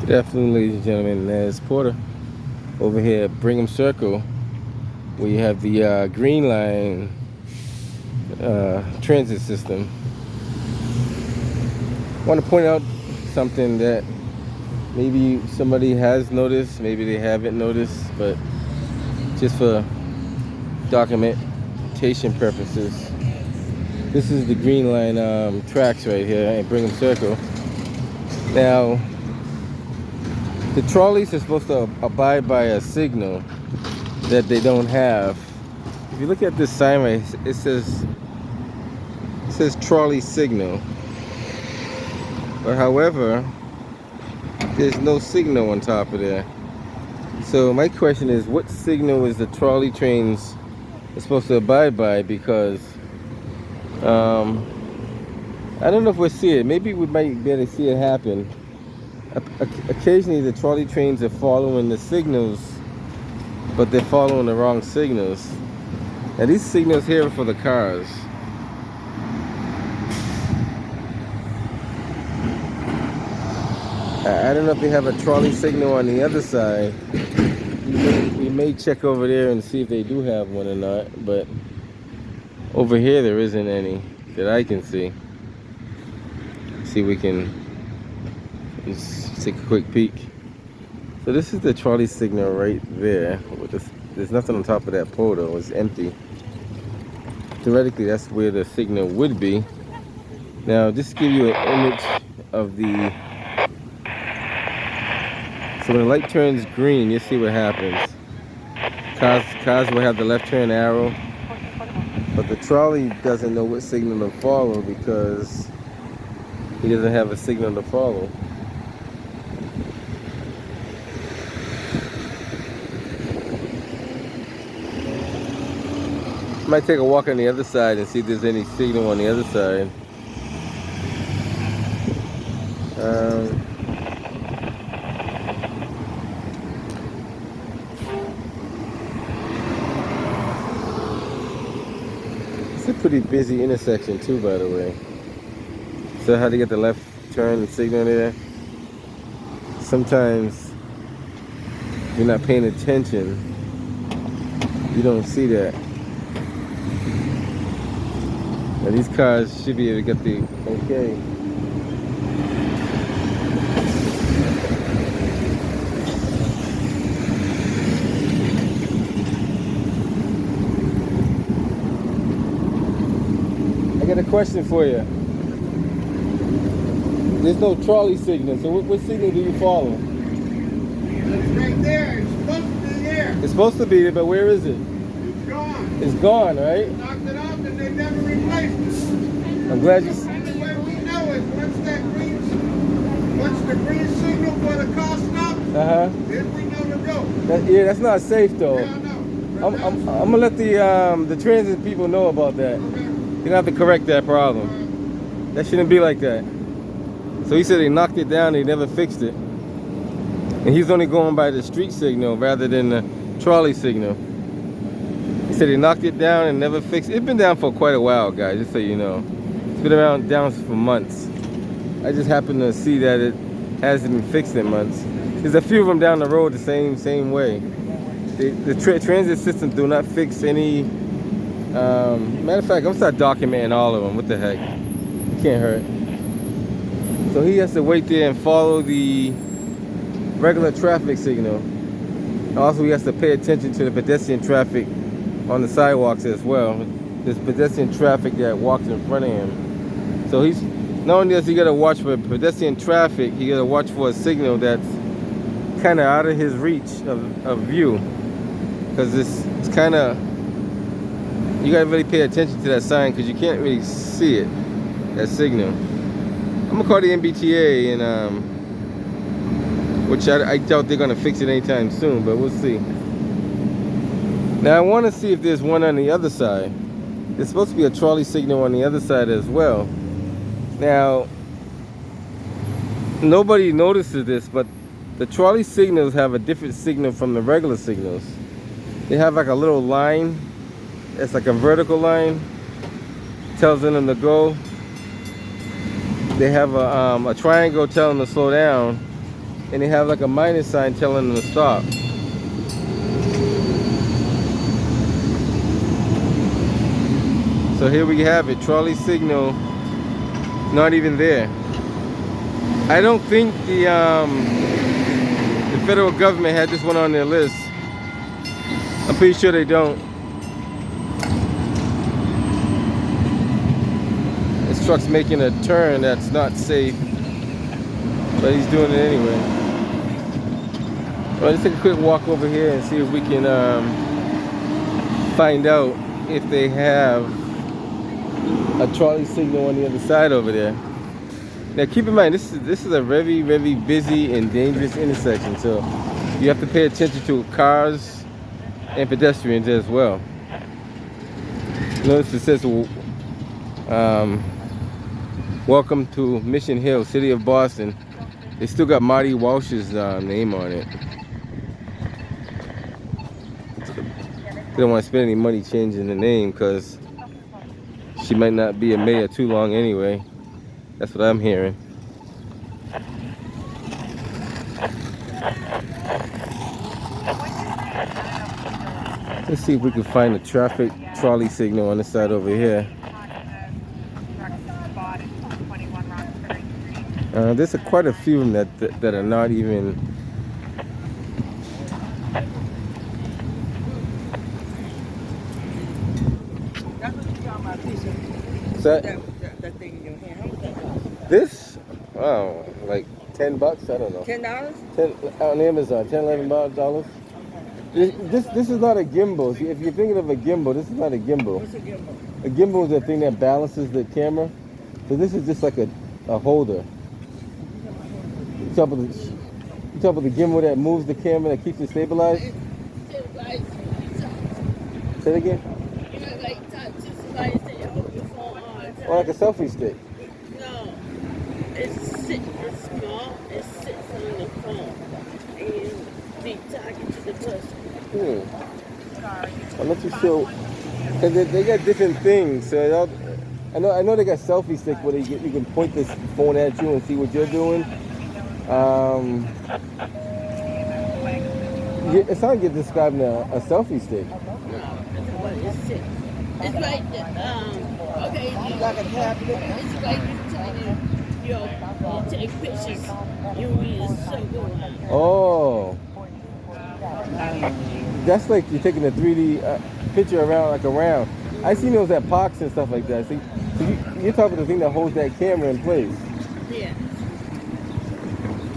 Definitely, ladies and gentlemen, there's Porter over here at Brigham Circle, where you have the Green Line transit system. I want to point out something that maybe somebody has noticed, maybe they haven't noticed, but just for documentation purposes, this is the Green Line tracks right here at Brigham Circle. Now, the trolleys are supposed to abide by a signal that they don't have. If you look at this sign right, it says trolley signal. But however, there's no signal on top of there. So my question is, what signal is the trolley trains supposed to abide by? Because I don't know if we'll see it. Maybe we might be able to see it happen. Occasionally the trolley trains are following the signals, but they're following the wrong signals. Now these signals here are for the cars. I don't know if they have a trolley signal on the other side. We may check over there and see if they do have one or not, but over here there isn't any that I can see. See, we can just take a quick peek. So this is the trolley signal right there. There's nothing on top of that pole though, it's empty. Theoretically, that's where the signal would be. Now, just to give you an image of the... So when the light turns green, you see what happens. Cars will have the left turn arrow, but the trolley doesn't know what signal to follow because he doesn't have a signal to follow. Might take a walk on the other side and see if there's any signal on the other side. It's a pretty busy intersection too, by the way. So how to get the left turn signal there? Sometimes if you're not paying attention, you don't see that. Now these cars should be able to get the okay. I got a question for you. There's no trolley signal, so what signal do you follow? It's right there. It's supposed to be there. It's supposed to be there, but where is it? It's gone. It's gone, right? They knocked it off and they never replaced it. I'm glad you... And the way we know is once the green signal for the car stops, then we know to go. Yeah, that's not safe though. Yeah, I know. I'm gonna let the transit people know about that. You don't have to correct that problem. That shouldn't be like that. So he said they knocked it down, they never fixed it. And he's only going by the street signal rather than the trolley signal. He said they knocked it down and never fixed it. It's been down for quite a while, guys, just so you know. It's been down for months. I just happened to see that it hasn't been fixed in months. There's a few of them down the road the same way. The transit systems do not fix any... matter of fact, I'm gonna start documenting all of them. What the heck? It can't hurt. So he has to wait there and follow the regular traffic signal. Also, he has to pay attention to the pedestrian traffic on the sidewalks as well. There's pedestrian traffic that walks in front of him. So he's not only does he gotta watch for pedestrian traffic, he gotta watch for a signal that's kind of out of his reach of view. Because it's kind of, you gotta really pay attention to that sign because you can't really see it, that signal. I'm gonna call the MBTA and which I doubt they're gonna fix it anytime soon, but we'll see. Now I want to see if there's one on the other side. There's supposed to be a trolley signal on the other side as well. Now nobody notices this, but the trolley signals have a different signal from the regular signals. They have like a little line. It's like a vertical line. Tells them to go. They have a triangle telling them to slow down. and they have like a minus sign telling them to stop. So here we have it, trolley signal, not even there. I don't think the federal government had this one on their list. I'm pretty sure they don't. This truck's making a turn that's not safe, but he's doing it anyway. Well, let's take a quick walk over here and see if we can find out if they have a trolley signal on the other side over there. Now keep in mind, this is a very, very busy and dangerous intersection, so you have to pay attention to cars and pedestrians as well. Notice it says welcome to Mission Hill, City of Boston. They still got Marty Walsh's name on it. They don't want to spend any money changing the name because she might not be a mayor too long anyway. That's what I'm hearing. Let's see if we can find a traffic trolley signal on this side over here. There's quite a few of them that are not even. So that thing in your hand, how much that cost? This? Oh, like $10? I don't know. $10? 10 on Amazon, $10, $11. This is not a gimbal. If you're thinking of a gimbal, this is not a gimbal. What's a gimbal? A gimbal is the thing that balances the camera. So this is just like a holder. You talk about the gimbal that moves the camera, that keeps it stabilized? Say it again? Or like a selfie stick? No, it's small, it sits on the phone and be talking to the person. I'm not too sure. Cause they got different things. So I know they got selfie sticks where you can point this phone at you and see what you're doing. It sounds like you're describing a selfie stick. No, that's what it sits. It's like okay, Like a tablet? it's like you take pictures, you read it so good. Oh. That's like you're taking a 3D picture around. I seen those at parks and stuff like that. So you're talking about the thing that holds that camera in place. Yeah.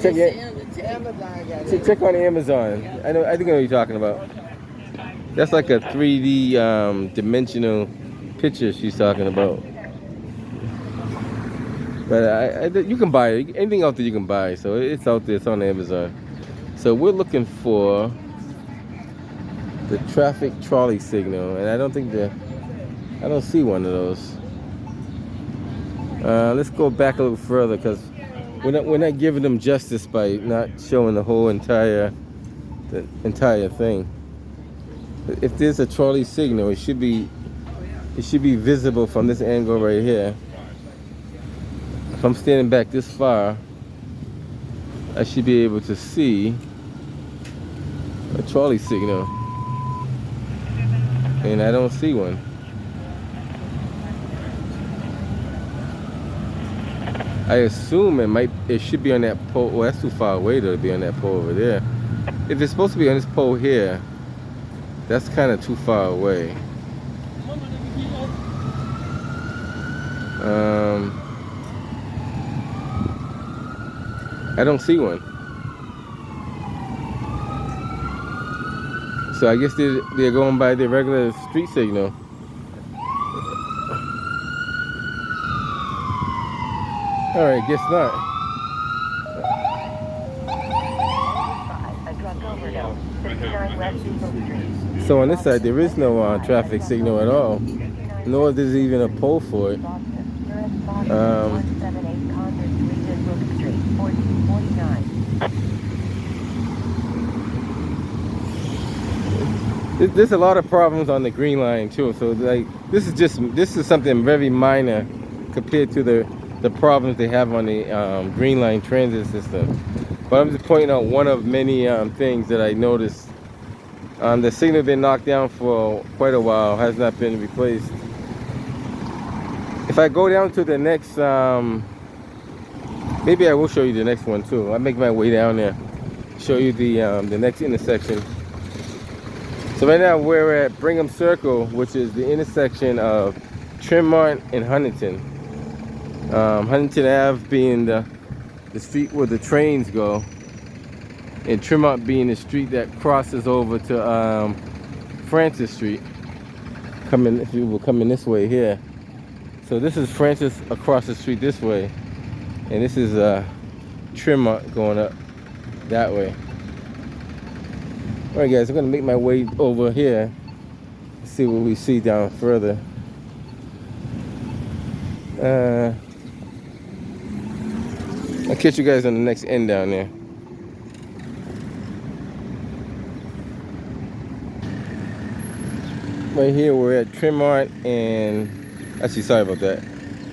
Check it. Amazon got it. Check on Amazon. I think I know what you're talking about. That's like a 3D dimensional picture she's talking about. But you can buy it. Anything out there you can buy. So it's out there. It's on Amazon. So we're looking for the traffic trolley signal, and I don't see one of those. Let's go back a little further because we're not giving them justice by not showing the whole entire thing. If there's a trolley signal, it should be visible from this angle right here. If I'm standing back this far, I should be able to see a trolley signal, and I don't see one. I assume it should be on that pole. Well, that's too far away to be on that pole over there. If it's supposed to be on this pole here, that's kind of too far away. I don't see one. So I guess they're going by the regular street signal. All right, guess not. So on this side, there is no traffic signal at all, nor is there even a pole for it. There's a lot of problems on the green line too. So like this is something very minor compared to the problems they have on the green line transit system. But I'm just pointing out one of many things that I noticed. The signal been knocked down for quite a while, has not been replaced. If I go down to the next, maybe I will show you the next one too. I'll make my way down there, show you the next intersection. So right now we're at Brigham Circle, which is the intersection of Tremont and Huntington. Huntington Ave being the street where the trains go, and Tremont being the street that crosses over to Francis Street. If you were coming this way here. So this is Francis across the street this way, and this is Tremont going up that way. All right, guys, I'm gonna make my way over here, see what we see down further. I'll catch you guys on the next end down there. Right here, we're at Tremont and, actually, sorry about that.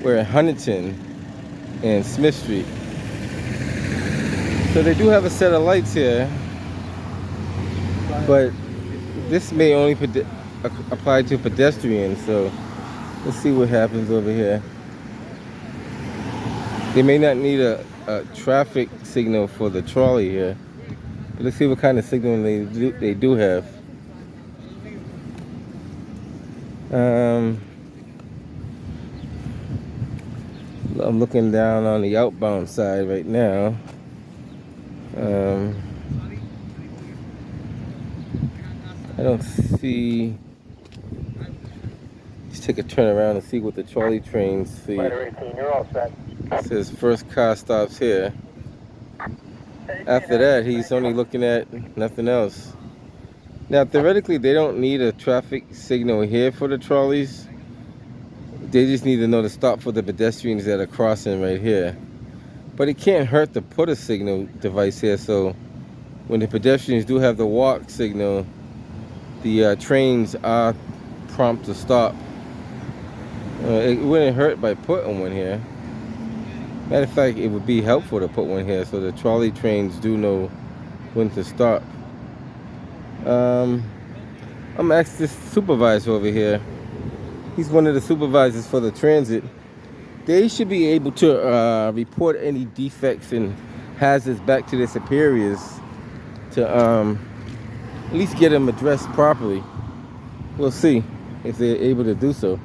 We're at Huntington and Smith Street. So they do have a set of lights here, but this may only apply to pedestrians, so let's see what happens over here. They may not need a traffic signal for the trolley here, but let's see what kind of signal they do have. I'm looking down on the outbound side right now. I don't see. Let's take a turn around and see what the trolley trains see. You're all set. It says first car stops here. After that, he's only looking at nothing else. Now, theoretically, they don't need a traffic signal here for the trolleys. They just need to know to stop for the pedestrians that are crossing right here. But it can't hurt to put a signal device here, so when the pedestrians do have the walk signal, the trains are prompt to stop. It wouldn't hurt by putting one here. Matter of fact, it would be helpful to put one here so the trolley trains do know when to stop. I'm gonna ask this supervisor over here. He's one of the supervisors for the transit. They should be able to report any defects and hazards back to their superiors to at least get them addressed properly. We'll see if they're able to do so.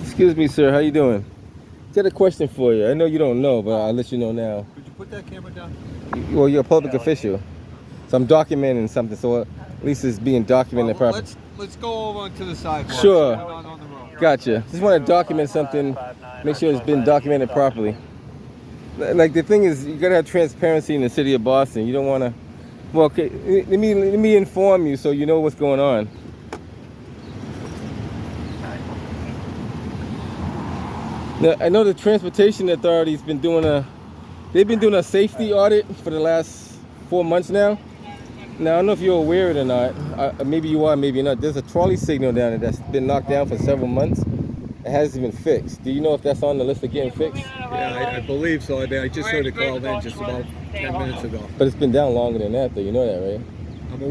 Excuse me, sir. How you doing? Got a question for you. I know you don't know, but I'll let you know now. Could you put that camera down? Well, you're a public official, so I'm documenting something. So at least it's being documented properly. Let's go over to the sidewalk. Sure. We're not on the road. Gotcha. Just want to document something. Make sure it's been documented properly. Like the thing is, you gotta have transparency in the city of Boston. You don't want to. Well, okay. Let me inform you so you know what's going on. Now, I know the Transportation Authority's been doing they've been doing a safety audit for the last 4 months now. Now, I don't know if you're aware of it or not. Maybe you are, maybe not. There's a trolley signal down there that's been knocked down for several months. It hasn't been fixed. Do you know if that's on the list of getting fixed? Yeah, I believe so. I just heard it called in just about 10 minutes ago. But it's been down longer than that, though. You know that, right? I'm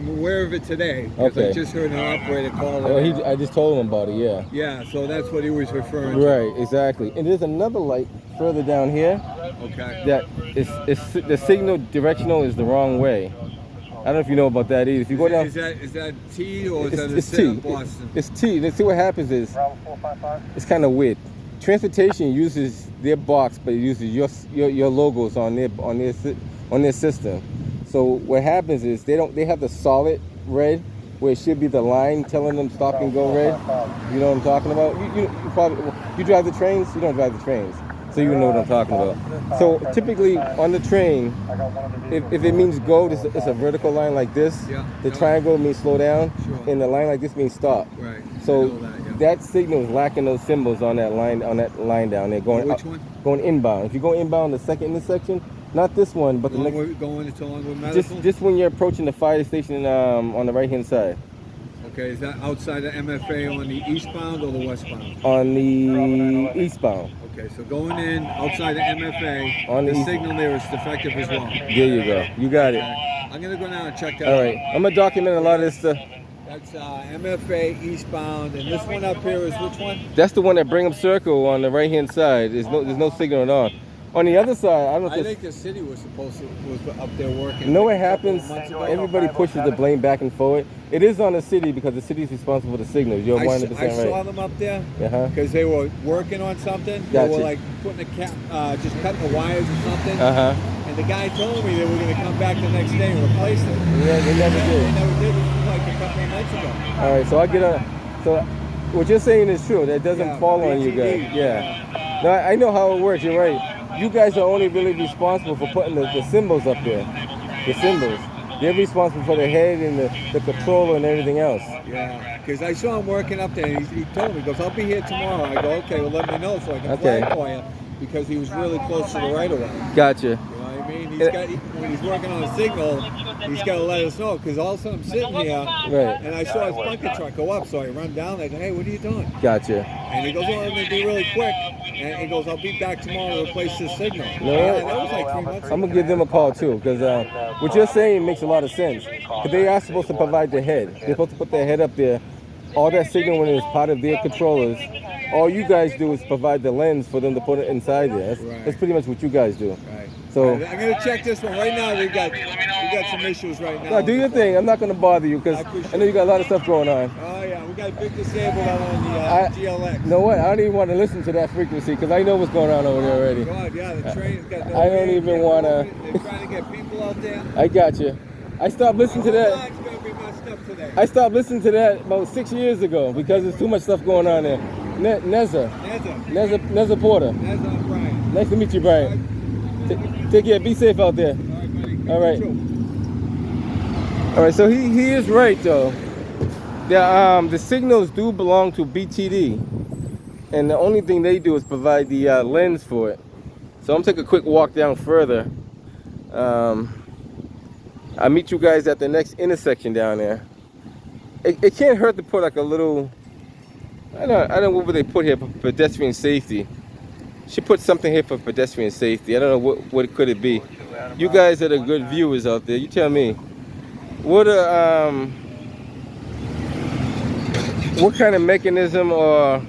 aware of it today because Okay. I just heard an operator call Well, in. I just told him about it, yeah. Yeah, so that's what he was referring to. Right, exactly. And there's another light further down here Okay. that is the signal directional is the wrong way. I don't know if you know about that either. If you go down, Is that T or is that the it's city T. of Boston? It's T. Let's see what happens is it's kind of weird. Transportation uses their box, but it uses your logos on their system. So what happens is they have the solid red where it should be the line telling them stop and go red. You know what I'm talking about? You drive the trains. You don't drive the trains, so you know what I'm talking about. So typically on the train, if it means go, it's a vertical line like this. Yeah. The triangle means slow down, Sure. and the line like this means stop. Right. So I know that, that signal is lacking those symbols on that line down there going Which one? going inbound. If you go inbound the second intersection, Not this one, but the next. Going into Longwood Medical? Just when you're approaching the fire station on the right-hand side. Okay, is that outside of MFA on the eastbound or the westbound? On the eastbound. Okay, so going in outside of MFA, On the signal there is defective as well. There you go. You got it. I'm going to go now and check that All out. right. I'm going to document a lot of this stuff. That's MFA eastbound, and this one up here is which one? That's the one at Brigham Circle on the right-hand side. There's no signal at all. On the other side, I don't know if think the city was up there working. You know what happens? Everybody pushes the blame back and forward. It is on the city because the city is responsible for the signals. You're 100% right. I saw them up there because they were working on something. Gotcha. They were like putting just cutting the wires or something. And the guy told me they were going to come back the next day and replace it. Yeah, they never did. They never did. It was like a couple of months ago. All right, so I get on. So what you're saying is true. That doesn't fall on you guys. Yeah. No, I know how it works. You're right. You guys are only really responsible for putting the symbols up there. The symbols. They're responsible for the head and the controller and everything else. Yeah, because I saw him working up there. And he told me, he goes, I'll be here tomorrow. I go, okay, well, let me know so I can flag for you. Because he was really close to the right-of-way. Gotcha. You know what I mean? When he's working on a signal, he's got to let us know. Because all of a sudden I'm sitting here, and I saw his bucket truck go up. So I run down there and go, hey, what are you doing? Gotcha. And he goes, oh, I'm going to be really quick. And he goes, I'll be back tomorrow to replace this signal. No, that was like 3 months ago. I'm going to give them a call too, because what you're saying makes a lot of sense. Because they are supposed to provide the head. They're supposed to put their head up there. All that signal when it's part of their controllers. All you guys do is provide the lens for them to put it inside there. That's pretty much what you guys do. Right. So I'm going to check this one. Right now, we got some issues right now. No, do your thing. I'm not going to bother you because I know you got a lot of stuff going on. Oh, yeah. We got a big disabled out on the GLX. You know what? I don't even want to listen to that frequency because I know what's going on over there already. God, yeah. The train's got no I don't even want to. They're trying to get people out there. I got you. I stopped listening to that. It's going to be messed up today. I stopped listening to that about 6 years ago because there's too much stuff going on there. Neza Porter. Neza, Brian. Nice to meet you, Brian. Take care. Be safe out there. All right, buddy. All right. All right. So he is right though. The signals do belong to BTD, and the only thing they do is provide the lens for it. So I'm taking a quick walk down further. I'll meet you guys at the next intersection down there. It can't hurt to put like a little. I don't know what they put here for pedestrian safety. Should put something here for pedestrian safety. I don't know what could it be. You guys are the good viewers out there. You tell me. What kind of mechanism or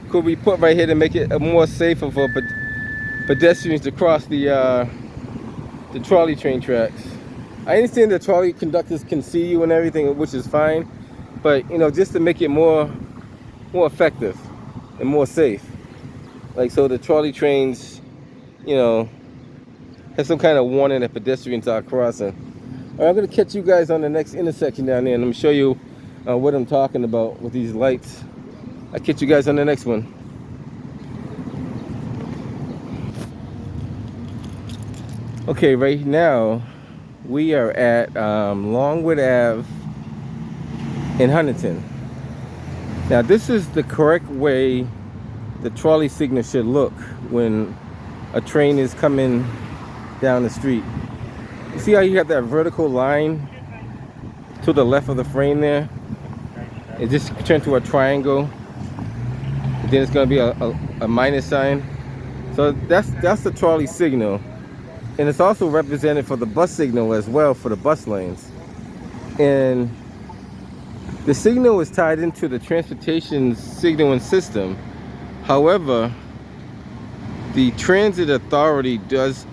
could we put right here to make it more safer for pedestrians to cross the trolley train tracks? I understand the trolley conductors can see you and everything, which is fine, but just to make it more effective and more safe. Like so the trolley trains, have some kind of warning that pedestrians are crossing. All right, I'm gonna catch you guys on the next intersection down there and I'm gonna show you what I'm talking about with these lights. I'll catch you guys on the next one. Okay, right now we are at Longwood Ave in Huntington. Now this is the correct way the trolley signal should look when a train is coming down the street. You see how you have that vertical line to the left of the frame there? It just turned to a triangle. Then it's going to be a minus sign. So that's the trolley signal. And it's also represented for the bus signal as well for the bus lanes. And the signal is tied into the transportation signaling system. However, the transit authority does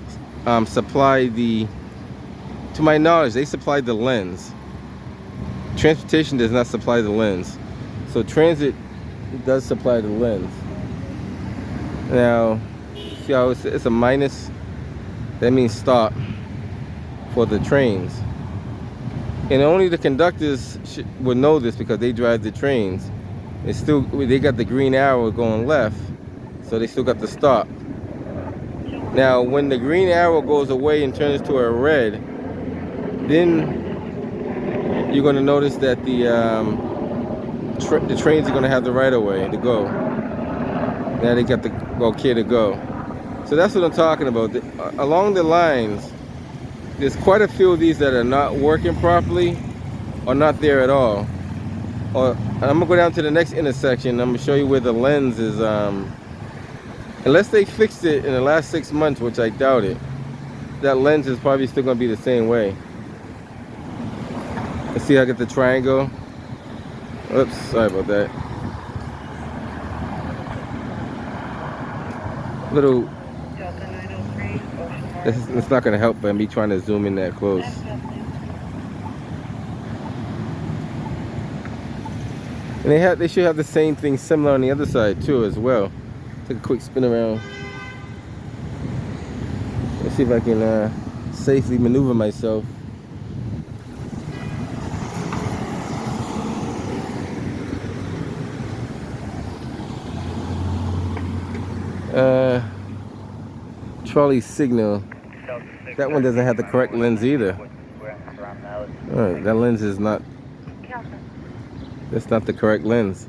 supply to my knowledge, they supply the lens. Transportation does not supply the lens. So transit does supply the lens. Now, see how it's a minus? That means stop for the trains. And only the conductors would know this because they drive the trains. They got the green arrow going left, so they still got the stop. Now, when the green arrow goes away and turns to a red, then you're going to notice that the trains are going to have the right of way to go. Now they got the okay to go. So that's what I'm talking about. Along the lines, there's quite a few of these that are not working properly or not there at all. Or I'm gonna go down to the next intersection. I'm gonna show you where the lens is. Unless they fixed it in the last 6 months, which I doubt it, that lens is probably still gonna be the same way. Let's see how I get the triangle. Oops, sorry about that. Little. It's not gonna help by me trying to zoom in that close. And they should have the same thing similar on the other side too as well. Take a quick spin around. Let's see if I can safely maneuver myself. Trolley signal. That one doesn't have the correct lens either. That lens is not. That's not the correct lens.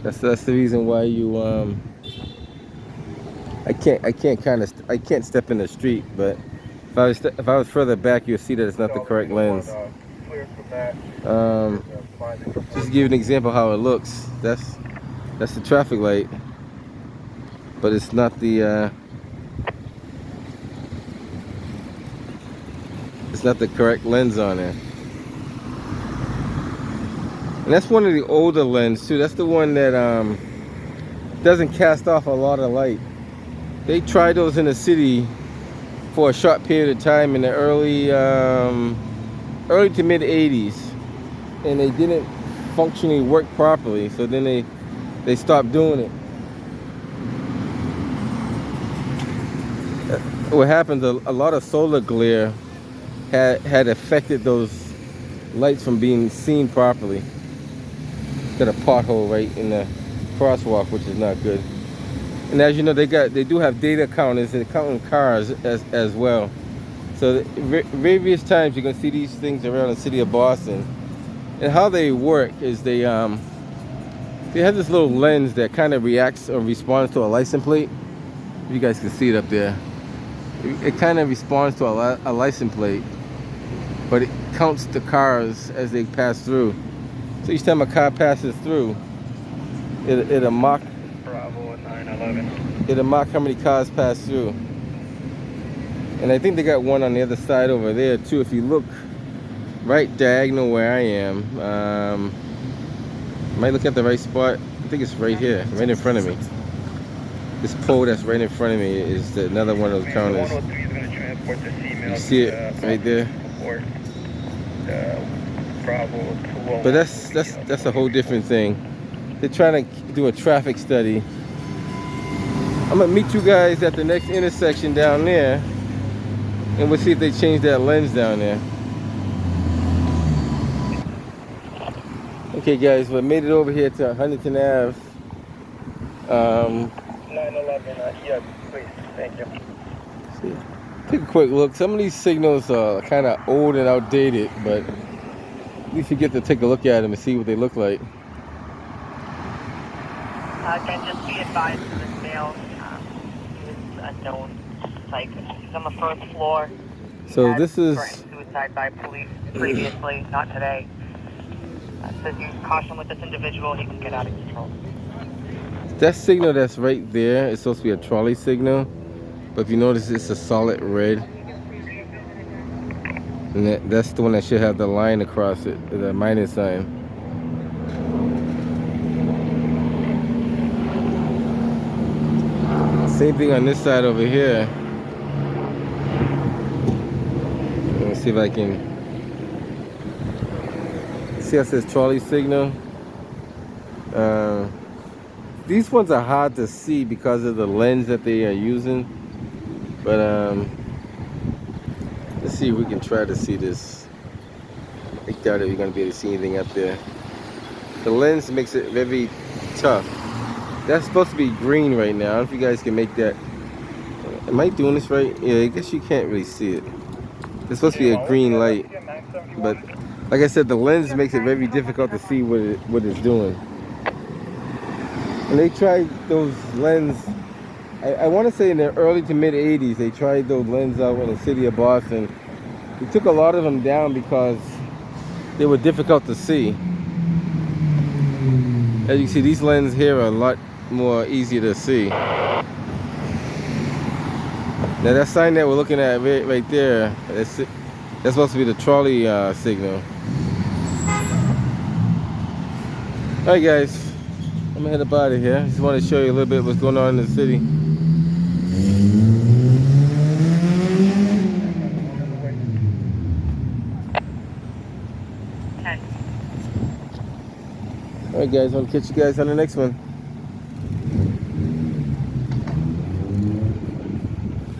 That's the reason why you I can't step in the street, but if I was further back, you'll see that it's not the correct lens. Just to give you an example how it looks. That's the traffic light, but it's not the correct lens on there. And that's one of the older lenses too. That's the one that doesn't cast off a lot of light. They tried those in the city for a short period of time in the early to mid 80s, and they didn't functionally work properly. So then they stopped doing it. What happens? A lot of solar glare had affected those lights from being seen properly. Got a pothole right in the crosswalk, which is not good. And as you know, they do have data counters and counting cars as well. So various times you're gonna see these things around the city of Boston. And how they work is they have this little lens that kind of reacts or responds to a license plate. You guys can see it up there. It kind of responds to a license plate, but it counts the cars as they pass through. So each time a car passes through, it'll mark. Bravo 911. It'll mark how many cars pass through. And I think they got one on the other side over there too. If you look right diagonal where I am, am I looking at the right spot? I think it's right here, right in front of me. This pole that's right in front of me is another one of those counters. You see it right there? But that's a whole different thing. They're trying to do a traffic study. I'm gonna meet you guys at the next intersection down there, and we'll see if they change that lens down there. Okay guys, we made it over here to Huntington Ave. 911, yes, please, thank you. See, take a quick look. Some of these signals are kind of old and outdated, but at least you get to take a look at them and see what they look like. Can just be advised to this male, he was a known psycho. He's on the first floor. So this is Suicide by police previously, not today. Says use caution with this individual, he can get out of control. that signal that's right there is supposed to be a trolley signal, but if you notice, it's a solid red. And that's the one that should have the line across it, the minus sign. Same thing on this side over here. Let's see if I can see how it says trolley signal. These ones are hard to see because of the lens that they are using, but let's see if we can try to see this. I doubt that we're going to be able to see anything up there. The lens makes it very tough. That's supposed to be green right now. I don't know if you guys can make that. Am I doing this right? Yeah, I guess you can't really see it. It's supposed to be a green light, but like I said, the lens makes it very difficult to see what it's doing. And they tried those lens I want to say in the early to mid 80s, they tried those lenses out in the city of Boston. They took a lot of them down because they were difficult to see. As you see, these lenses here are a lot more easier to see. Now that sign that we're looking at right there, that's supposed to be the trolley signal. Alright guys, I'm gonna head up out of here. Just want to show you a little bit of what's going on in the city. Alright guys, want to catch you guys on the next one.